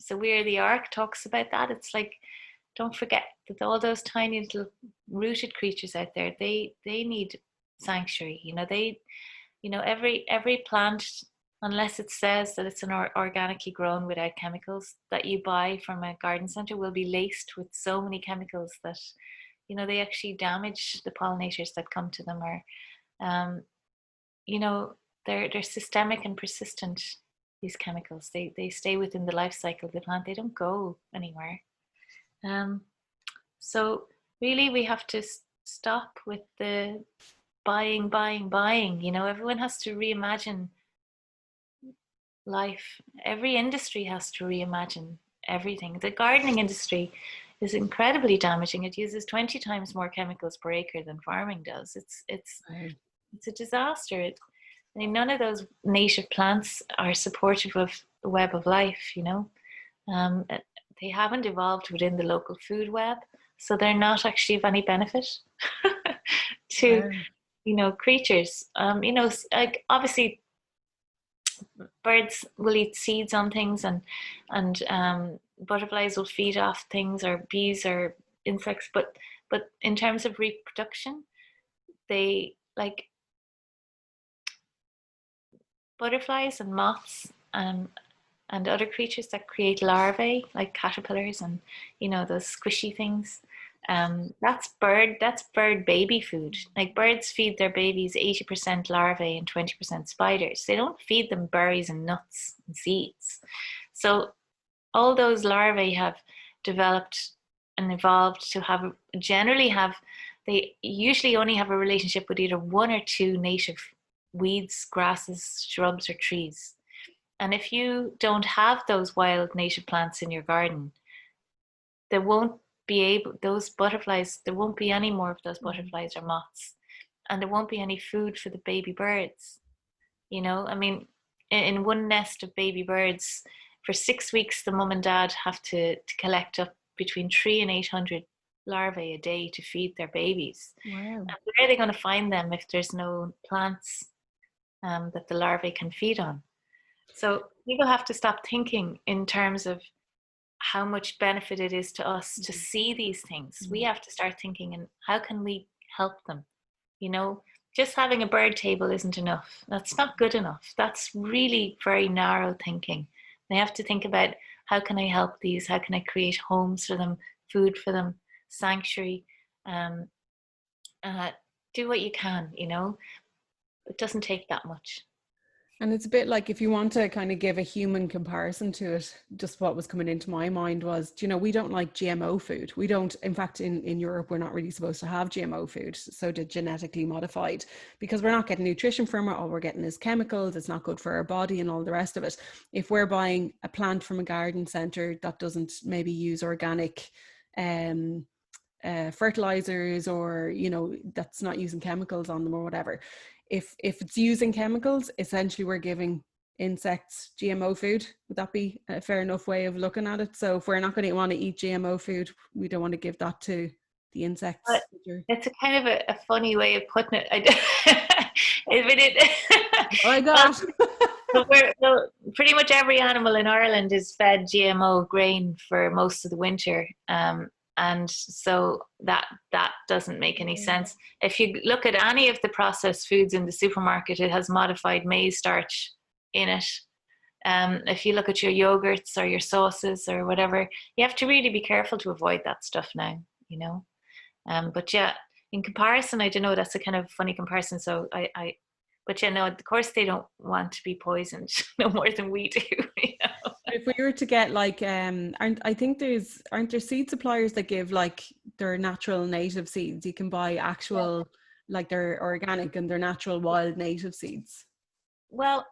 where the ARK talks about that, it's like, don't forget that all those tiny little rooted creatures out there, they need sanctuary. Every plant, unless it says that it's an organically grown without chemicals, that you buy from a garden center will be laced with so many chemicals that they actually damage the pollinators that come to them, or they're systemic and persistent. These chemicals, they stay within the life cycle of the plant. They don't go anywhere. So really we have to stop with the buying. Everyone has to reimagine life. Every industry has to reimagine everything. The gardening industry is incredibly damaging. It uses 20 times more chemicals per acre than farming does. It's a disaster. None of those native plants are supportive of the web of life, they haven't evolved within the local food web, so they're not actually of any benefit to creatures. Like obviously birds will eat seeds on things, and butterflies will feed off things, or bees or insects, but in terms of reproduction, they, like butterflies and moths and other creatures that create larvae, like caterpillars and those squishy things, that's bird baby food. Like birds feed their babies 80% larvae and 20% spiders. They don't feed them berries and nuts and seeds. So all those larvae have developed and evolved to they usually only have a relationship with either one or two native weeds, grasses, shrubs, or trees. And if you don't have those wild native plants in your garden, there won't be any more of those butterflies or moths, and there won't be any food for the baby birds. In one nest of baby birds, for 6 weeks, the mum and dad have to collect up between 300 and 800 larvae a day to feed their babies. Wow. And where are they going to find them if there's no plants that the larvae can feed on? So people have to stop thinking in terms of how much benefit it is to us to see these things. We have to start thinking, and how can we help them? You know, just having a bird table isn't enough. That's not good enough. That's really very narrow thinking. They have to think about, how can I help these? How can I create homes for them, food for them, sanctuary? Um, do what you can, you know. It doesn't take that much. And it's a bit like, if you want to kind of give a human comparison to it, just what was coming into my mind was, you know, we don't like GMO food. We don't, in fact, in Europe, we're not really supposed to have GMO food, so the genetically modified, because we're not getting nutrition from it. All we're getting is chemicals. It's not good for our body and all the rest of it. If we're buying a plant from a garden centre that doesn't maybe use organic fertilizers, or, you know, that's not using chemicals on them or whatever, if it's using chemicals, essentially we're giving insects GMO food. Would that be a fair enough way of looking at it? So if we're not going to want to eat GMO food, we don't want to give that to the insects. But it's a kind of a funny way of putting it. Oh my gosh. Well, pretty much every animal in Ireland is fed GMO grain for most of the winter. And so that doesn't make any sense. If you look at any of the processed foods in the supermarket, it has modified maize starch in it. If you look at your yogurts or your sauces or whatever, you have to really be careful to avoid that stuff now, you know. But yeah, in comparison, I don't know, that's a kind of funny comparison. So but yeah, no, of course they don't want to be poisoned no more than we do. You know? If we were to get like, aren't there seed suppliers that give like their natural native seeds? You can buy actual, like they're organic and they're natural wild native seeds. Well,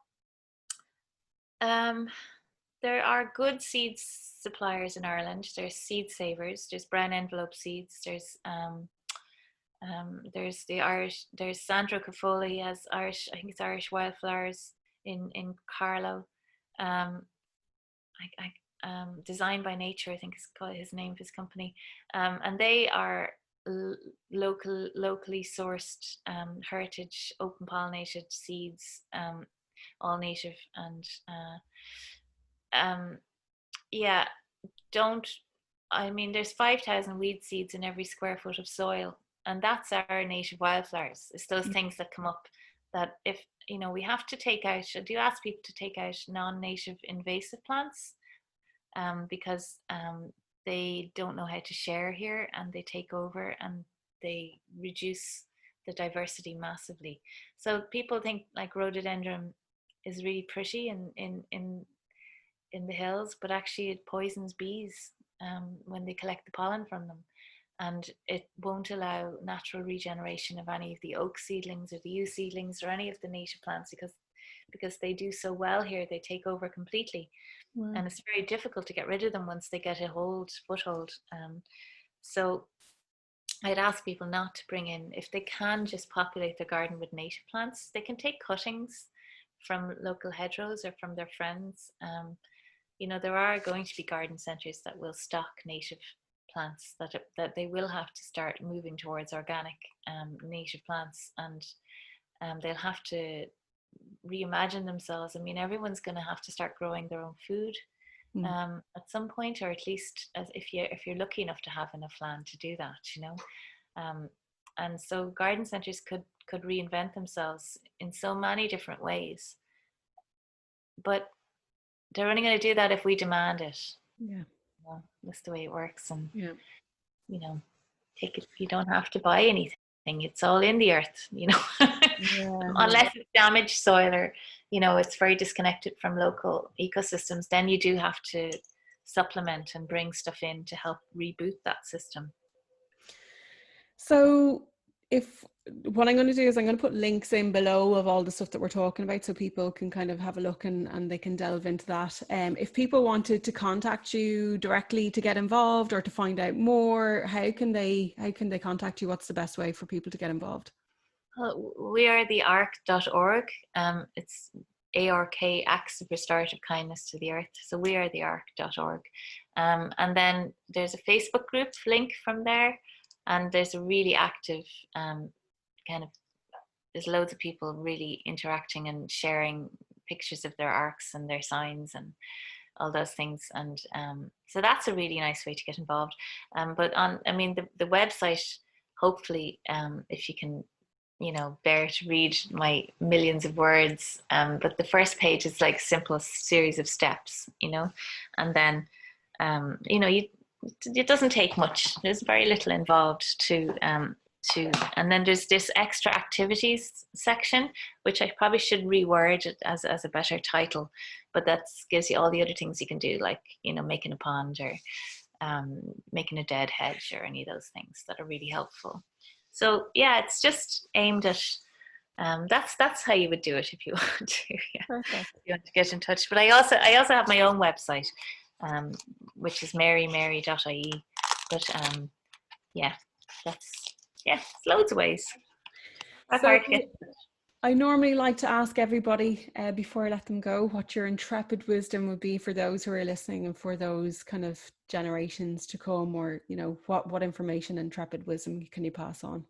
there are good seed suppliers in Ireland. There's Seed Savers. There's Brown Envelope Seeds. There's the Irish. There's Sandro Cafoli has Irish. I think it's Irish Wildflowers in Carlow. Um, Designed by Nature, I think is called his name of his company, and they are locally sourced, heritage, open pollinated seeds, all native, and yeah, don't. I mean, there's 5,000 weed seeds in every square foot of soil, and that's our native wildflowers. It's those things that come up that, if you know, we have to take out. I do ask people to take out non-native invasive plants, because they don't know how to share here, and they take over and they reduce the diversity massively. So people think like rhododendron is really pretty in the hills, but actually it poisons bees when they collect the pollen from them, and it won't allow natural regeneration of any of the oak seedlings or the yew seedlings or any of the native plants, because they do so well here. They take over completely. Wow. And it's very difficult to get rid of them once they get a foothold. So I'd ask people not to bring in, if they can just populate their garden with native plants. They can take cuttings from local hedgerows or from their friends. You know, there are going to be garden centres that will stock native plants, that they will have to start moving towards organic native plants, and they'll have to reimagine themselves. I mean, everyone's going to have to start growing their own food at some point, or at least if you're lucky enough to have enough land to do that, you know. And so garden centres could reinvent themselves in so many different ways, but they're only going to do that if we demand it. Yeah, well, that's the way it works. And yeah, you know, take it. You don't have to buy anything. It's all in the earth, you know. Unless it's damaged soil, or you know, it's very disconnected from local ecosystems, then you do have to supplement and bring stuff in to help reboot that system. So what I'm going to do is I'm going to put links in below of all the stuff that we're talking about, so people can kind of have a look and they can delve into that. If people wanted to contact you directly to get involved or to find out more, how can they contact you? What's the best way for people to get involved? We are the ARK.org. It's ARK, Acts of Restorative Kindness to the Earth. So we are the ARK.org. And then there's a Facebook group link from there. And there's a really active there's loads of people really interacting and sharing pictures of their arks and their signs and all those things. And so that's a really nice way to get involved. But the website, hopefully, if you can, bear to read my millions of words. But the first page is like simple series of steps, and then, it doesn't take much. There's very little involved and then there's this extra activities section, which I probably should reword it as a better title, but that gives you all the other things you can do, like, making a pond or making a dead hedge or any of those things that are really helpful. So yeah, it's just aimed at, that's how you would do it if you want to. Yeah. Perfect. If you want to get in touch. But I also have my own website, which is marymary.ie. But it's loads of ways. That's hard to get. I normally like to ask everybody before I let them go what your intrepid wisdom would be for those who are listening and for those kind of generations to come, or what information, intrepid wisdom can you pass on?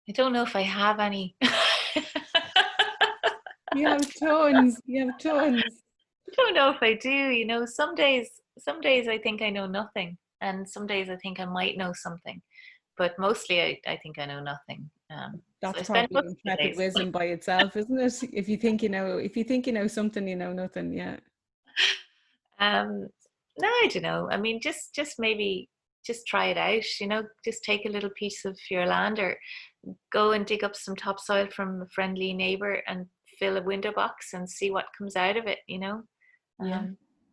I don't know if I have any. You have tons. I don't know if I do. Some days I think I know nothing, and some days I think I might know something, but mostly I think I know nothing. That's probably intrepid wisdom by itself, isn't it? If you think you know something, you know nothing. Yeah. No, I don't know. I mean, just maybe just try it out. Just take a little piece of your land, or go and dig up some topsoil from a friendly neighbor and fill a window box and see what comes out of it. Yeah.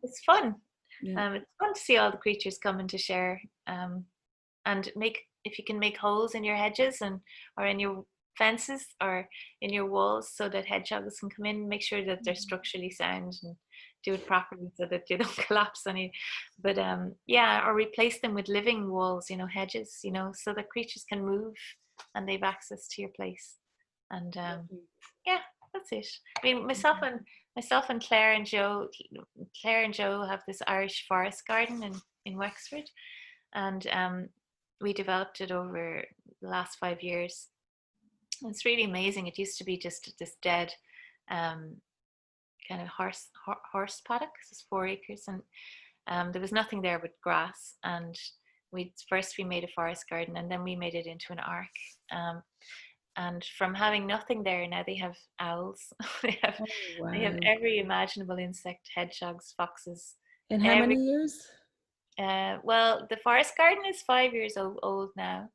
It's fun. Yeah. It's fun to see all the creatures coming to share, and if you can make holes in your hedges or in your fences or in your walls so that hedgehogs can come in, make sure that they're structurally sound and do it properly so that you don't collapse any. But or replace them with living walls, hedges, so that creatures can move and they've access to your place. And that's it. I mean, myself and Claire and Joe have this Irish forest garden in Wexford, and we developed it over the last 5 years. It's really amazing. It used to be just this dead kind of horse paddock. It's 4 acres, and there was nothing there but grass. And we made a forest garden, and then we made it into an ARK. And from having nothing there, now they have owls. They have every imaginable insect, hedgehogs, foxes. In how many years? Well, the forest garden is 5 years old now.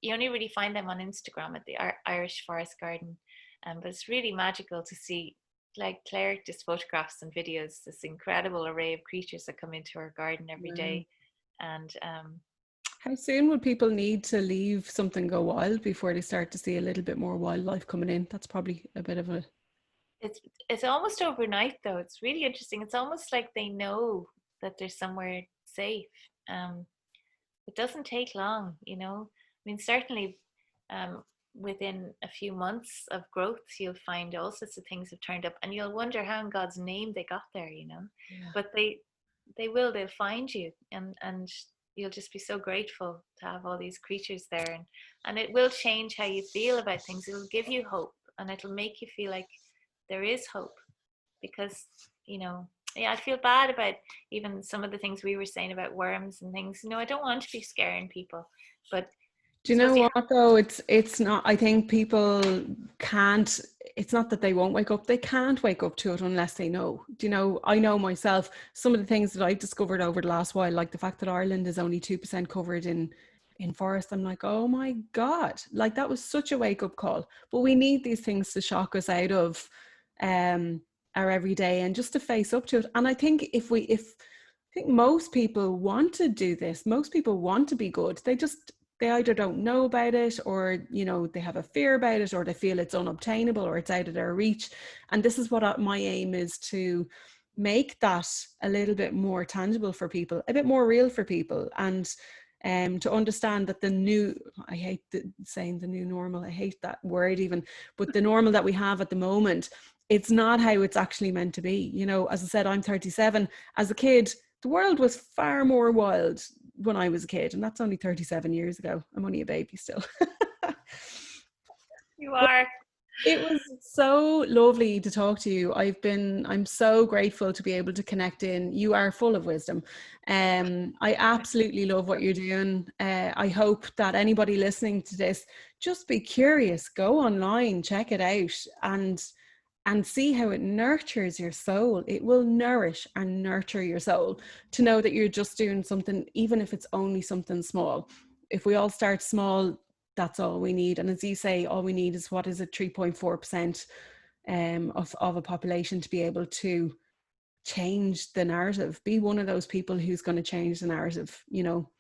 You only really find them on Instagram at the Irish Forest Garden, but it's really magical to see, like Claire just photographs and videos, this incredible array of creatures that come into our garden every day. And how soon would people need to leave something go wild before they start to see a little bit more wildlife coming in? That's probably a bit of a... It's almost overnight, though. It's really interesting. It's almost like they know that there's somewhere safe. It doesn't take long, I mean, certainly within a few months of growth, you'll find all sorts of things have turned up, and you'll wonder how in God's name they got there, Yeah. But they'll find you, and you'll just be so grateful to have all these creatures there, and it will change how you feel about things. It'll give you hope, and it'll make you feel like there is hope, because I feel bad about even some of the things we were saying about worms and things. I don't want to be scaring people, but do you know what though? It's not. I think people can't. It's not that they won't wake up. They can't wake up to it unless they know. Do you know? I know myself. Some of the things that I've discovered over the last while, like the fact that Ireland is only 2% covered in forest. I'm like, oh my God! Like that was such a wake up call. But we need these things to shock us out of our everyday and just to face up to it. And I think I think most people want to do this. Most people want to be good. They either don't know about it, or they have a fear about it, or they feel it's unobtainable or it's out of their reach. And this is what my aim is, to make that a little bit more tangible for people, a bit more real for people, and to understand that I hate saying the new normal, I hate that word even, but the normal that we have at the moment, it's not how it's actually meant to be. As I said, I'm 37. As a kid, the world was far more wild when I was a kid, and that's only 37 years ago. I'm only a baby still. You are. It was so lovely to talk to you. I'm so grateful to be able to connect in. You are full of wisdom. I absolutely love what you're doing. I hope that anybody listening to this, just be curious, go online, check it out, and see how it nurtures your soul. It will nourish and nurture your soul to know that you're just doing something, even if it's only something small. If we all start small, that's all we need. And as you say, all we need is, what is it, 3.4% of a population to be able to change the narrative, be one of those people who's going to change the narrative, you know.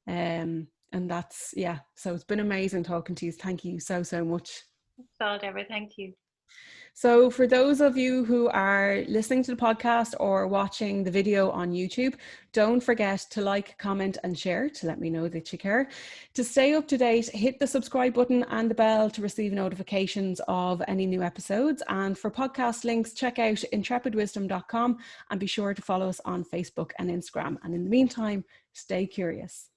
And that's, yeah, so it's been amazing talking to you. Thank you so, so much. So, Deborah, thank you. So for those of you who are listening to the podcast or watching the video on YouTube, don't forget to like, comment and share to let me know that you care. To stay up to date, hit the subscribe button and the bell to receive notifications of any new episodes. And for podcast links, check out intrepidwisdom.com and be sure to follow us on Facebook and Instagram. And in the meantime, stay curious.